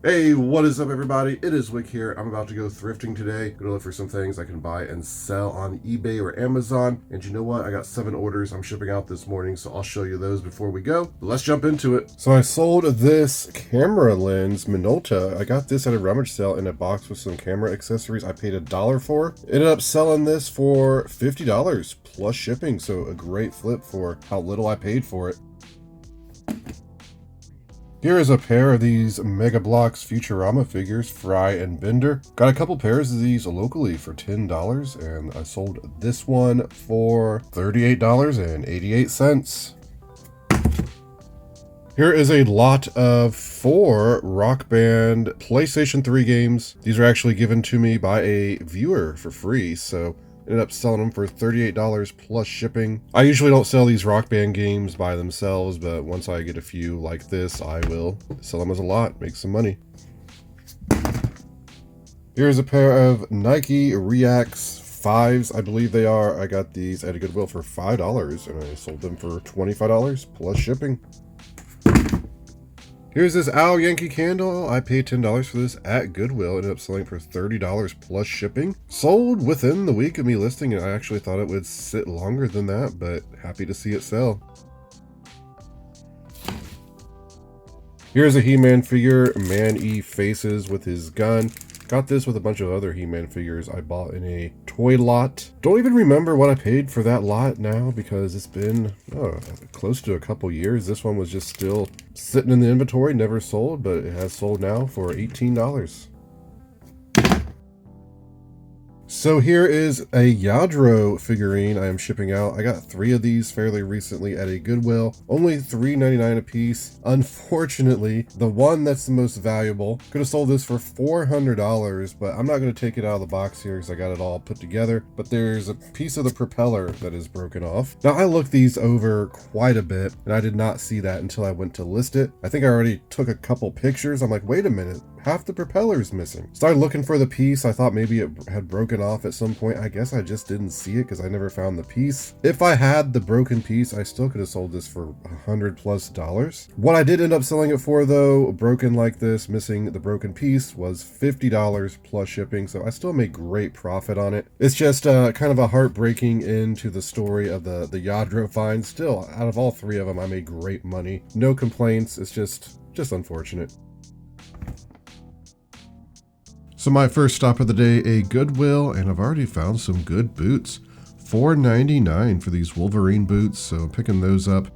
Hey, what is up everybody? It is Wick here. I'm about to go thrifting today. Gonna look for some things I can buy and sell on eBay or Amazon. And you know what? I got 7 orders I'm shipping out this morning, so I'll show you those before we go. But let's jump into it. So I sold this camera lens, Minolta. I got this at a rummage sale in a box with some camera accessories I paid $1 for. Ended up selling this for $50 plus shipping, so a great flip for how little I paid for it. Here is a pair of these Mega Bloks Futurama figures, Fry and Bender. Got a couple pairs of these locally for $10, and I sold this one for $38.88. Here is a lot of 4 Rock Band PlayStation 3 games. These were actually given to me by a viewer for free, so ended up selling them for $38 plus shipping. I usually don't sell these Rock Band games by themselves, but once I get a few like this, I will sell them as a lot, make some money. Here's a pair of Nike Reacts 5s, I believe they are. I got these at a Goodwill for $5, and I sold them for $25 plus shipping. Here's this Owl Yankee candle. I paid $10 for this at Goodwill. Ended up selling for $30 plus shipping. Sold within the week of me listing it. I actually thought it would sit longer than that, but happy to see it sell. Here's a He-Man figure, Man-E Faces with his gun. Got this with a bunch of other He-Man figures I bought in a toy lot. Don't even remember what I paid for that lot now because it's been close to a couple years. This one was just still sitting in the inventory, never sold, but it has sold now for $18. So here is a Yadro figurine I am shipping out. I got 3 of these fairly recently at a Goodwill, only $3.99 a piece. Unfortunately, the one that's the most valuable, could have sold this for $400, but I'm not going to take it out of the box here because I got it all put together. But there's a piece of the propeller that is broken off. Now I looked these over quite a bit and I did not see that until I went to list it. I think I already took a couple pictures. I'm like, wait a minute, half the propeller is missing. Started looking for the piece. I thought maybe it had broken off at some point. I guess I just didn't see it because I never found the piece. If I had the broken piece, I still could have sold this for $100+. What I did end up selling it for though, broken like this, missing the broken piece, was $50 plus shipping. So I still made great profit on it. It's just kind of a heartbreaking end to the story of the Yadro find. Still, out of all 3 of them, I made great money. No complaints. It's just unfortunate. So my first stop of the day, a Goodwill, and I've already found some good boots. $4.99 for these Wolverine boots, so picking those up.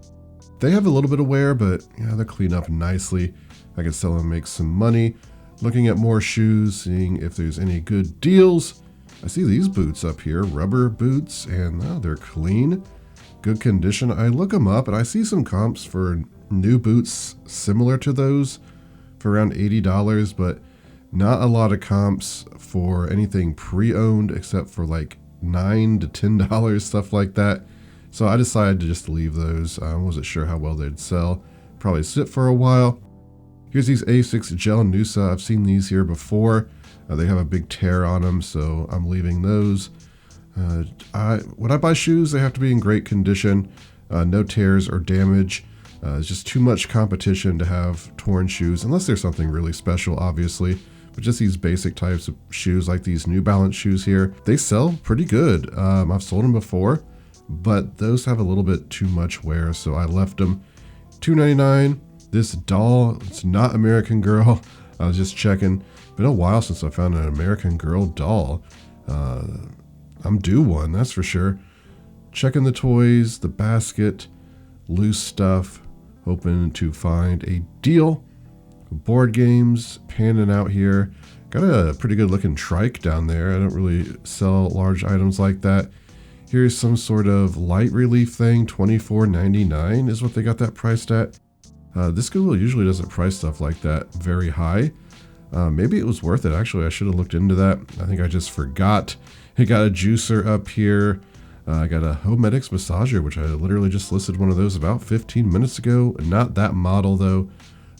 They have a little bit of wear, but yeah, they'll clean up nicely. I can sell them and make some money. Looking at more shoes, seeing if there's any good deals. I see these boots up here, rubber boots, and they're clean, good condition. I look them up and I see some comps for new boots similar to those for around $80, but not a lot of comps for anything pre-owned except for like $9 to $10, stuff like that. So I decided to just leave those. I wasn't sure how well they'd sell. Probably sit for a while. Here's these Asics Gel Noosa. I've seen these here before. They have a big tear on them, so I'm leaving those. When I buy shoes, they have to be in great condition. No tears or damage. It's just too much competition to have torn shoes, unless there's something really special, obviously. But just these basic types of shoes, like these New Balance shoes here, they sell pretty good. I've sold them before, but those have a little bit too much wear, so I left them. $2.99. This doll, it's not American Girl. I was just checking. Been a while since I found an American Girl doll. I'm due one, that's for sure. Checking the toys, the basket, loose stuff, hoping to find a deal. Board games, panning out here. Got a pretty good looking trike down there. I don't really sell large items like that. Here's some sort of light relief thing. $24.99 is what they got that priced at. This Goodwill usually doesn't price stuff like that very high. Maybe it was worth it. Actually, I should have looked into that. I think I just forgot. I got a juicer up here. I got a Homedics massager, which I literally just listed one of those about 15 minutes ago. Not that model though.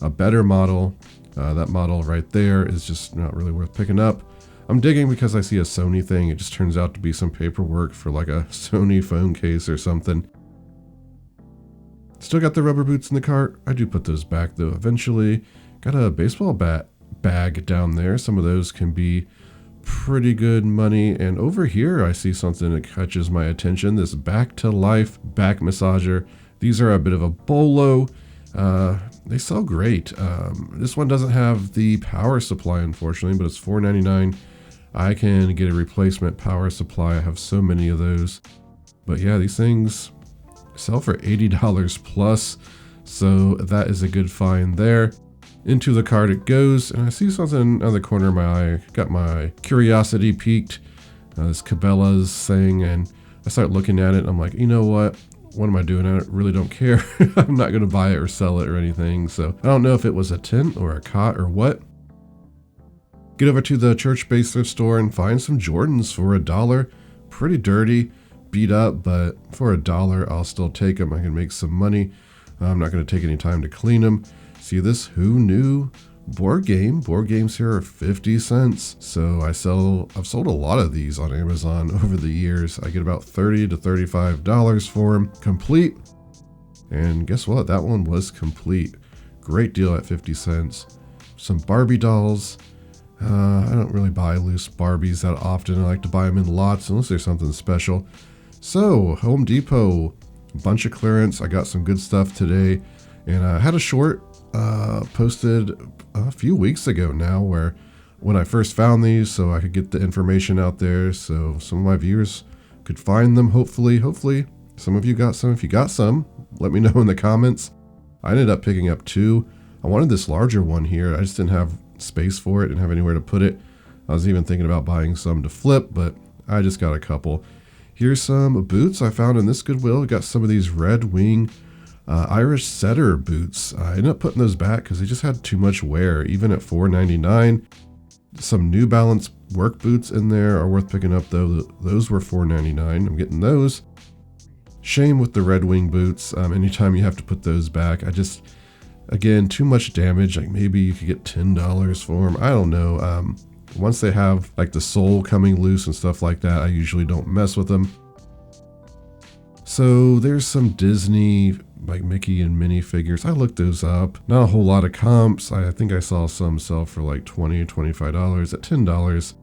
A better model. That model right there is just not really worth picking up. I'm digging because I see a Sony thing. It just turns out to be some paperwork for like a Sony phone case or something. Still got the rubber boots in the cart. I do put those back though eventually. Got a baseball bat bag down there. Some of those can be pretty good money. And over here, I see something that catches my attention. This Back to Life back massager. These are a bit of a BOLO. They sell great. This one doesn't have the power supply, unfortunately, but it's $4.99. I can get a replacement power supply. I have so many of those. But yeah, these things sell for $80 plus. So that is a good find there. Into the cart it goes, and I see something on the corner of my eye. Got my curiosity piqued. This Cabela's thing, and I start looking at it. And I'm like, you know what? What am I doing? I really don't care. I'm not going to buy it or sell it or anything. So I don't know if it was a tent or a cot or what. Get over to the church-based thrift store and find some Jordans for $1. Pretty dirty, beat up, but for $1, I'll still take them. I can make some money. I'm not going to take any time to clean them. See this Who Knew board game? Board games here are 50 cents. So I've sold a lot of these on Amazon over the years. I get about $30 to $35 for them complete. And guess what? That one was complete. Great deal at 50 cents. Some Barbie dolls. I don't really buy loose Barbies that often. I like to buy them in lots unless there's something special. So Home Depot, bunch of clearance. I got some good stuff today. And I had a short posted a few weeks ago now where when I first found these, so I could get the information out there so some of my viewers could find them. Hopefully some of you got some. If you got some, let me know in the comments. I ended up picking up 2. I wanted this larger one here. I just didn't have space for it, didn't have anywhere to put it. I was even thinking about buying some to flip, but I just got a couple. Here's some boots I found in this Goodwill. Got some of these Red Wing Irish Setter boots. I ended up putting those back because they just had too much wear, even at $4.99. Some New Balance work boots in there are worth picking up though. Those were $4.99. I'm getting those. Shame with the Red Wing boots. Anytime you have to put those back, again, too much damage. Like maybe you could get $10 for them. I don't know. Once they have like the sole coming loose and stuff like that, I usually don't mess with them. So there's some Disney, like Mickey and Minnie figures. I looked those up. Not a whole lot of comps. I think I saw some sell for like $20 or $25 at $10.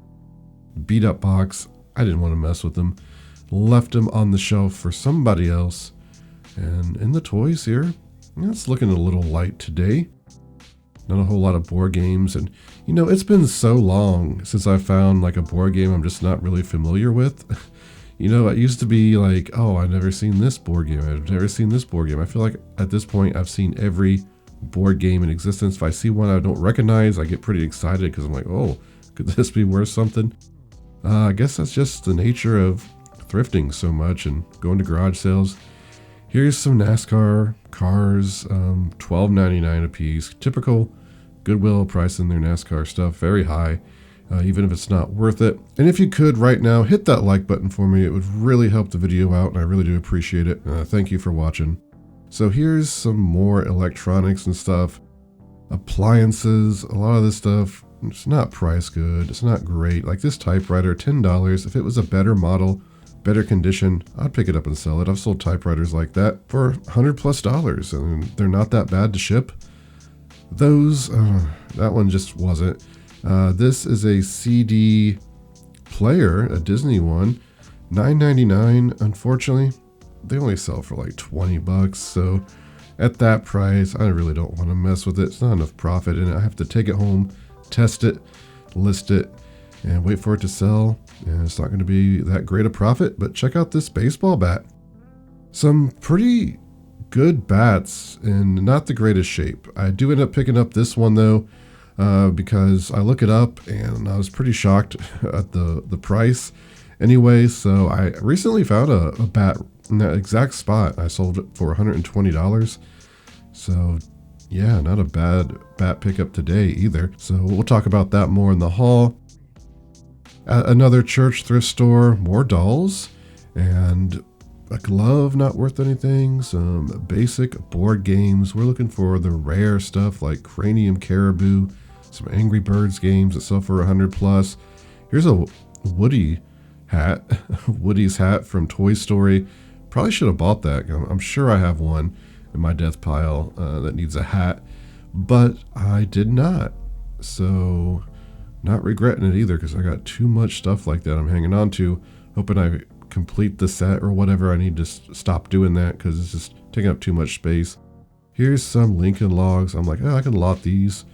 Beat up box. I didn't want to mess with them. Left them on the shelf for somebody else. And in the toys here, it's looking a little light today. Not a whole lot of board games. And it's been so long since I found like a board game I'm just not really familiar with. It used to be like, oh, I've never seen this board game. I've never seen this board game. I feel like at this point I've seen every board game in existence. If I see one I don't recognize, I get pretty excited because I'm like, oh, could this be worth something? I guess that's just the nature of thrifting so much and going to garage sales. Here's some NASCAR cars, $12.99 a piece. Typical Goodwill price in their NASCAR stuff, very high. Even if it's not worth it. And if you could right now, hit that like button for me. It would really help the video out, and I really do appreciate it. Thank you for watching. So here's some more electronics and stuff. Appliances, a lot of this stuff, it's not price good. It's not great. Like this typewriter, $10. If it was a better model, better condition, I'd pick it up and sell it. I've sold typewriters like that for $100+, and they're not that bad to ship. Those, that one just wasn't. This is a CD player, a Disney one, $9.99. Unfortunately, they only sell for like $20. So at that price, I really don't want to mess with it. It's not enough profit in it. I have to take it home, test it, list it, and wait for it to sell. And it's not going to be that great a profit, but check out this baseball bat. Some pretty good bats in not the greatest shape. I do end up picking up this one though, because I look it up and I was pretty shocked at the price anyway. So I recently found a bat in that exact spot. I sold it for $120. So yeah, not a bad bat pickup today either. So we'll talk about that more in the haul. At another church thrift store, more dolls and a glove not worth anything, some basic board games. We're looking for the rare stuff like Cranium Caribou, some Angry Birds games that sell for $100+. Here's a Woody hat, Woody's hat from Toy Story. Probably should have bought that. I'm sure I have one in my death pile that needs a hat, but I did not. So not regretting it either, because I got too much stuff like that I'm hanging on to, hoping I complete the set or whatever. I need to stop doing that because it's just taking up too much space. Here's some Lincoln logs. I'm like, oh, I can lot these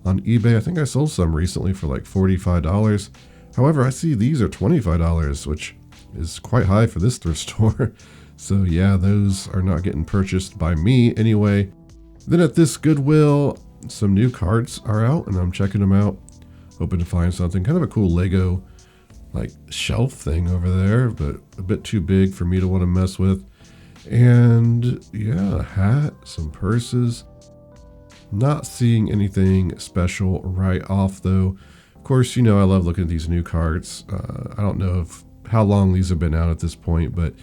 on eBay. I think I sold some recently for like $45. However, I see these are $25, which is quite high for this thrift store. So yeah, those are not getting purchased by me anyway. Then at this Goodwill, some new carts are out and I'm checking them out. Hoping to find something, kind of a cool Lego like shelf thing over there, but a bit too big for me to want to mess with. And yeah, a hat, some purses. Not seeing anything special right off though. Of course, you know I love looking at these new carts. I don't know how long these have been out at this point, but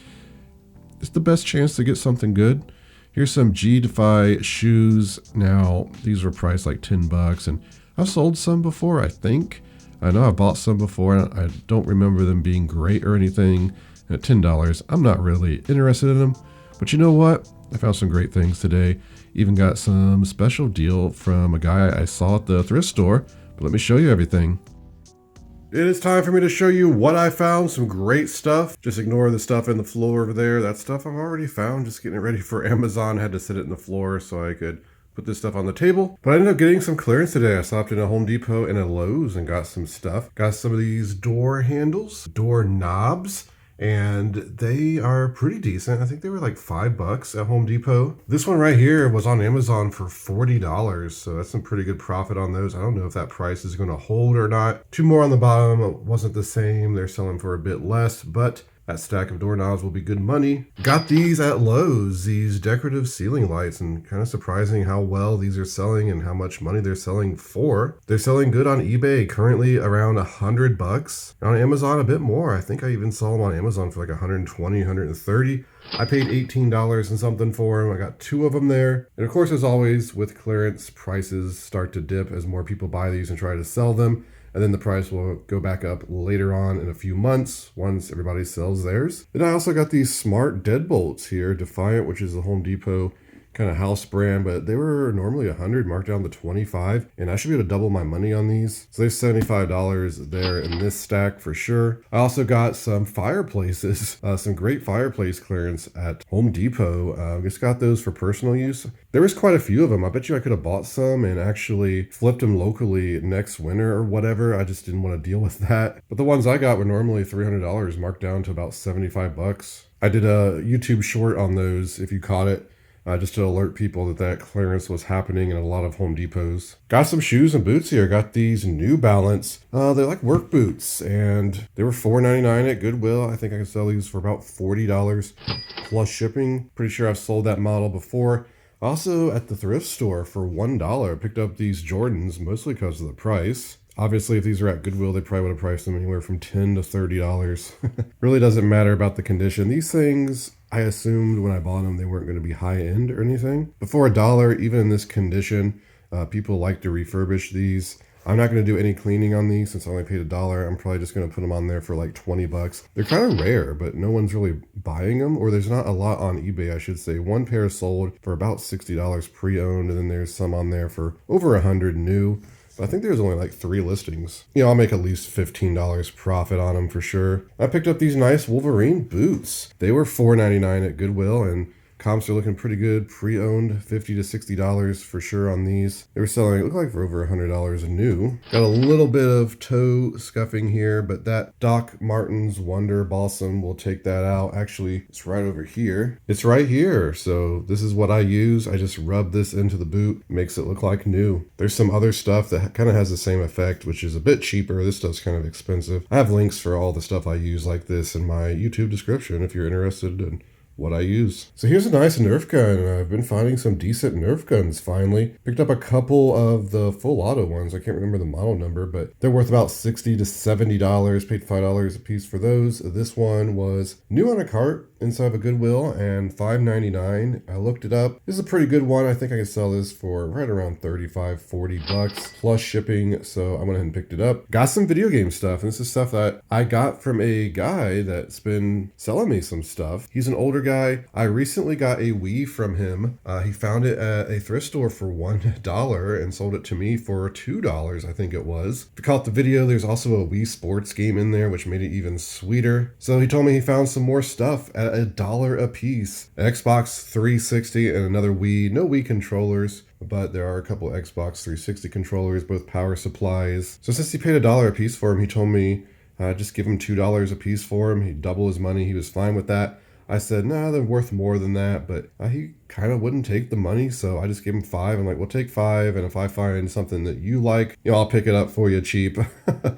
it's the best chance to get something good. Here's some G-Defy shoes. Now, these were priced like $10, and I've sold some before, I think. I know I bought some before, and I don't remember them being great or anything. At $10, I'm not really interested in them. But you know what? I found some great things today. Even got some special deal from a guy I saw at the thrift store. But let me show you everything. It is time for me to show you what I found. Some great stuff. Just ignore the stuff in the floor over there. That stuff I've already found. Just getting it ready for Amazon. I had to sit it in the floor so I could put this stuff on the table. But I ended up getting some clearance today. I stopped in a Home Depot and a Lowe's and got some stuff. Got some of these door handles, door knobs, and they are pretty decent. I think they were like $5 at Home Depot. This one right here was on Amazon for $40, so that's some pretty good profit on those. I don't know if that price is going to hold or not. Two more on the bottom, it wasn't the same. They're selling for a bit less, but that stack of doorknobs will be good money. Got these at Lowe's, these decorative ceiling lights, and kind of surprising how well these are selling and how much money they're selling for. They're selling good on eBay, currently around $100. On Amazon, a bit more. I think I even saw them on Amazon for like 120, 130. I paid $18 and something for them. I got two of them there. And of course, as always, with clearance, prices start to dip as more people buy these and try to sell them. And then the price will go back up later on in a few months once everybody sells theirs. Then I also got these smart deadbolts here, Defiant, which is a Home Depot kind of house brand, but they were normally $100, marked down to $25, and I should be able to double my money on these. So there's $75 there in this stack for sure. I also got some fireplaces, some great fireplace clearance at Home Depot. Just got those for personal use. There was quite a few of them. I bet you I could have bought some and actually flipped them locally next winter or whatever. I just didn't want to deal with that. But the ones I got were normally $300, marked down to about $75. I did a YouTube short on those if you caught it. Just to alert people that clearance was happening in a lot of Home Depots. Got some shoes and boots here. Got these New Balance. They're like work boots, and they were $4.99 at Goodwill. I think I can sell these for about $40 plus shipping. Pretty sure I've sold that model before. Also at the thrift store for $1. I picked up these Jordans, mostly because of the price. Obviously, if these are at Goodwill, they probably would have priced them anywhere from $10 to $30. Really doesn't matter about the condition. These things, I assumed when I bought them, they weren't going to be high-end or anything. But for $1, even in this condition, people like to refurbish these. I'm not going to do any cleaning on these since I only paid $1. I'm probably just going to put them on there for like $20. They're kind of rare, but no one's really buying them, or there's not a lot on eBay, I should say. One pair sold for about $60 pre-owned, and then there's some on there for over $100 new. I think there's only like 3 listings. You know, I'll make at least $15 profit on them for sure. I picked up these nice Wolverine boots. They were $4.99 at Goodwill, and comps are looking pretty good. Pre-owned, $50 to $60 for sure on these. They were selling, it looked like for over $100 new. Got a little bit of toe scuffing here, but that Doc Martens Wonder Balsam will take that out. Actually, it's right over here. It's right here. So this is what I use. I just rub this into the boot, makes it look like new. There's some other stuff that kind of has the same effect, which is a bit cheaper. This stuff's kind of expensive. I have links for all the stuff I use like this in my YouTube description if you're interested in what I use. So here's a nice Nerf gun. I've been finding some decent Nerf guns finally. Picked up a couple of the full auto ones. I can't remember the model number, but they're worth about $60 to $70. Paid $5 a piece for those. This one was new on a cart inside of a Goodwill and $5.99. I looked it up. This is a pretty good one. I think I can sell this for right around $35, $40 plus shipping. So I went ahead and picked it up. Got some video game stuff. And this is stuff that I got from a guy that's been selling me some stuff. He's an older guy. guy. I recently got a Wii from him. He found it at a thrift store for $1 and sold it to me for $2, I think it was. If you caught the video, there's also a Wii Sports game in there, which made it even sweeter. So he told me he found some more stuff at $1 a piece. An Xbox 360 and another Wii. No Wii controllers, but there are a couple Xbox 360 controllers, both power supplies. So since he paid $1 a piece for him, he told me just give him $2 a piece for him. He'd double his money. He was fine with that. I said, nah, they're worth more than that, but he kind of wouldn't take the money, so I just gave him $5. I'm like, well, take $5, and if I find something that you like, I'll pick it up for you cheap.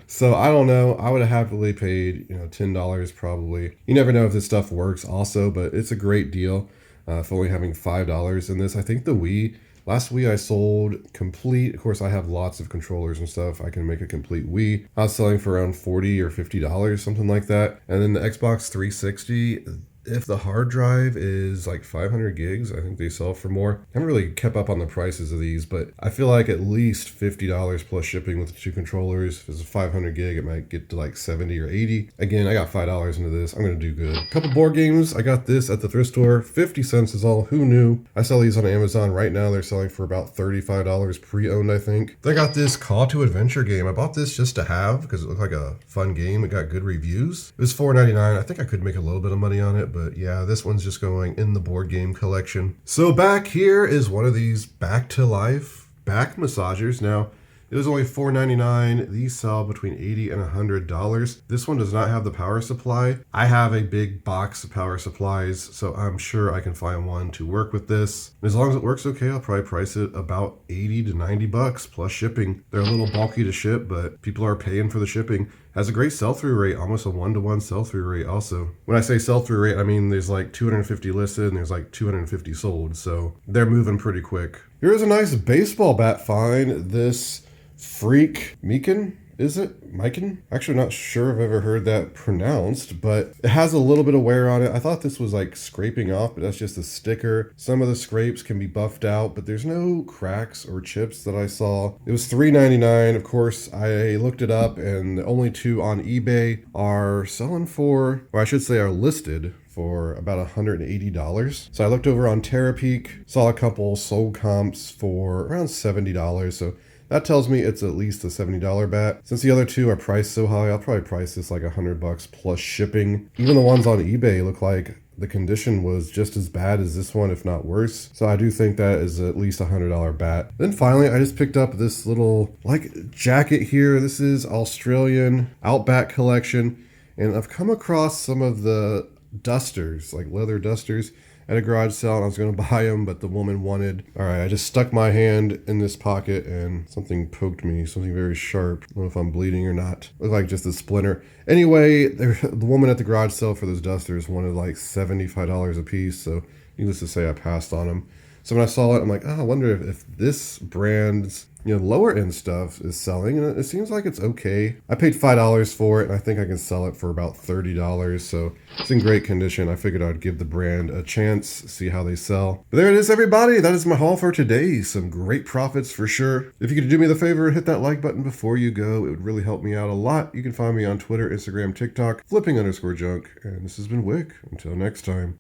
So I don't know. I would have happily paid, $10 probably. You never know if this stuff works also, but it's a great deal for only having $5 in this. I think the Wii, last Wii I sold complete. Of course, I have lots of controllers and stuff. I can make a complete Wii. I was selling for around $40 or $50, something like that. And then the Xbox 360, if the hard drive is like 500 gigs, I think they sell for more. I haven't really kept up on the prices of these, but I feel like at least $50 plus shipping with the two controllers. If it's a 500 gig, it might get to like 70 or 80. Again, I got $5 into this. I'm going to do good. A couple board games. I got this at the thrift store. 50 cents is all. Who knew? I sell these on Amazon right now. They're selling for about $35 pre-owned, I think. Then I got this Call to Adventure game. I bought this just to have because it looked like a fun game. It got good reviews. It was $4.99. I think I could make a little bit of money on it, but yeah, this one's just going in the board game collection. So back here is one of these back to life back massagers. Now, it was only $4.99. These sell between $80 and $100. This one does not have the power supply. I have a big box of power supplies, so I'm sure I can find one to work with this. As long as it works okay, I'll probably price it about 80 to 90 bucks plus shipping. They're a little bulky to ship, but people are paying for the shipping. Has a great sell-through rate, almost a 1-to-1 sell-through rate also. When I say sell-through rate, I mean there's like 250 listed and there's like 250 sold, so they're moving pretty quick. Here's a nice baseball bat find. This Freak Meekin, is it? Mikan? Actually, not sure if I've ever heard that pronounced, but it has a little bit of wear on it. I thought this was like scraping off, but that's just a sticker. Some of the scrapes can be buffed out, but there's no cracks or chips that I saw. It was $3.99. Of course, I looked it up, and the only two on eBay are selling for, or I should say are listed for about $180. So I looked over on Terapeak, saw a couple sold comps for around $70. So that tells me it's at least a $70 bat. Since the other two are priced so high, I'll probably price this like $100 plus shipping. Even the ones on eBay look like the condition was just as bad as this one, if not worse. So I do think that is at least a $100 bat. Then finally, I just picked up this little like jacket here. This is Australian Outback collection. And I've come across some of the dusters, like leather dusters, at a garage sale, and I was going to buy them, but the woman wanted. All right, I just stuck my hand in this pocket and something poked me, something very sharp. I don't know if I'm bleeding or not. Looked like just a splinter. Anyway, the woman at the garage sale for those dusters wanted like $75 a piece, so needless to say, I passed on them. So when I saw it, I'm like, I wonder if this brand's lower end stuff is selling, and it seems like it's okay. I paid $5 for it, and I think I can sell it for about $30, so it's in great condition. I figured I'd give the brand a chance, see how they sell. But there it is, everybody. That is my haul for today. Some great profits for sure. If you could do me the favor and hit that like button before you go, it would really help me out a lot. You can find me on Twitter, Instagram, TikTok, flipping_junk, and this has been Wick. Until next time.